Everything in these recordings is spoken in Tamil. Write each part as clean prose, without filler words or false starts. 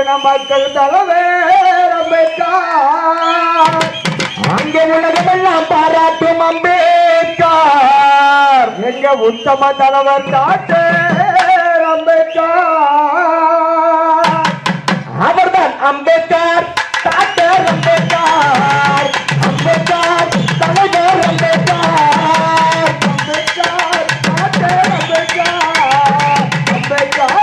ஹரிஜன மக்கள் தலைவர் அம்பேத்கர். அங்கே உலகமெல்லாம் பாராட்டும் அம்பேத்கர். எங்க உத்தம தலைவர் டாக்டர் அம்பேத்கர். அவர்தான் அம்பேத்கர், டாக்டர் அம்பேத்கர். அம்பேத்கர் தலைவர் அம்பேத்கர். அம்பேத்கர் டாக்டர் அம்பேத்கர். அம்பேத்கர்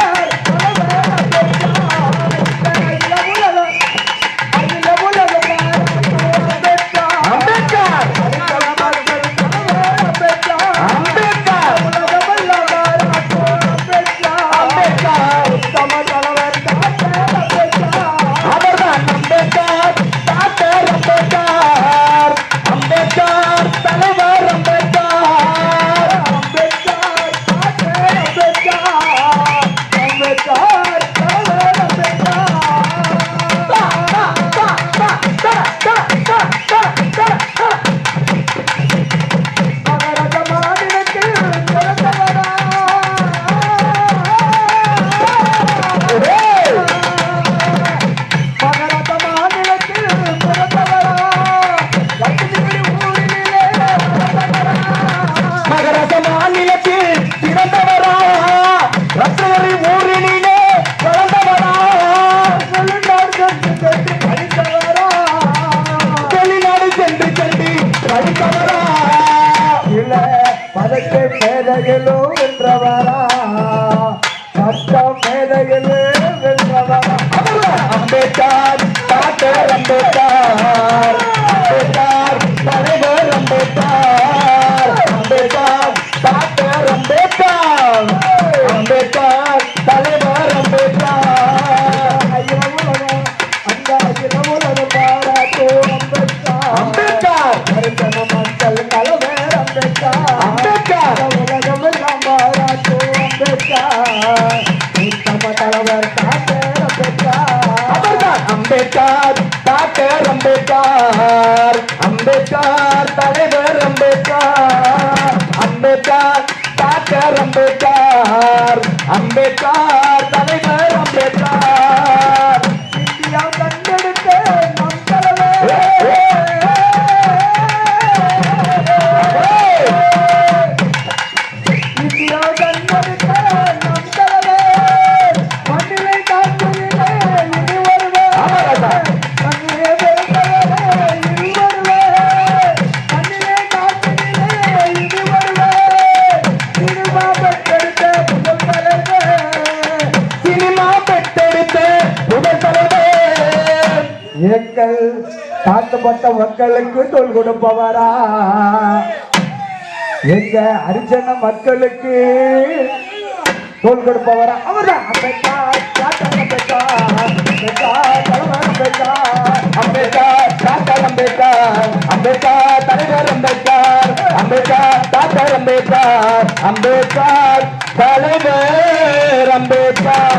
தலைவர் பதக்க மேதைகளோ வென்றவரா, சட்டம் மேதைகளோ வென்றவரா. அம்பேத்கர் டாக்டர் அம்பேத்கர். அம்பேத்கர் தலைவர் அம்பேத்கர். அம்பேத்கர் டாக்டர் அம்பேத்கர். அம்பேத்கர் தலைவர் அம்பேத்கர். அந்த இரவுலக பாராட்டோ அம்பேத்கர். அம்பேத்கர் ஹரிஜன மக்கள் தலைவர் அம்பேத்கர். அம்பேத்கர் உலகமெல்லாம் பாராட்டோ அம்பேத்கர். உத்தம தலைவர் டாக்டர் அம்பேத்கர். அவர்தான் அம்பேத்கர், டாக்டர் அம்பேத்கர். அம்பேத்கர் தலைவர் அம்பேத்கர். அம்பேத்கர் டாக்டர் அம்பேத்கர். அம்பேத்கர் தலைவர் அம்பேத்கர். இந்தியா கண்டெடுத்த நம் தலைவர். இந்தியா கண்டெடுத்த நம் தலைவர். மண்ணிலை காற்றிலே இனி வருவார். மண்ணிலே பிறந்தவரே இனி வருவார். மண்ணிலே காற்றிலே இனி வருவார். சினிமா பெற்றெடுத்த முதல் தலைவர். சினிமா பெற்றெடுத்த முதல் தலைவர். எங்கள் தாழ்த்தப்பட்ட மக்களுக்கு தோல் கொடுப்பவரா, எங்க ஹரிஜன மக்களுக்கு தோல் கொடுப்பவரா அவர்தான் அம்பேத்கர், டாக்டர் அம்பேத்கர். அம்பேத்கர் தலைவர் அம்பேத்கர். அம்பேத்கர் டாக்டர் அம்பேத்கர். அம்பேத்கர் தலைவர் அம்பேத்கர். அம்பேத்கர் டாக்டர் அம்பேத்கர். அம்பேத்கர் தலைவர் அம்பேத்கர்.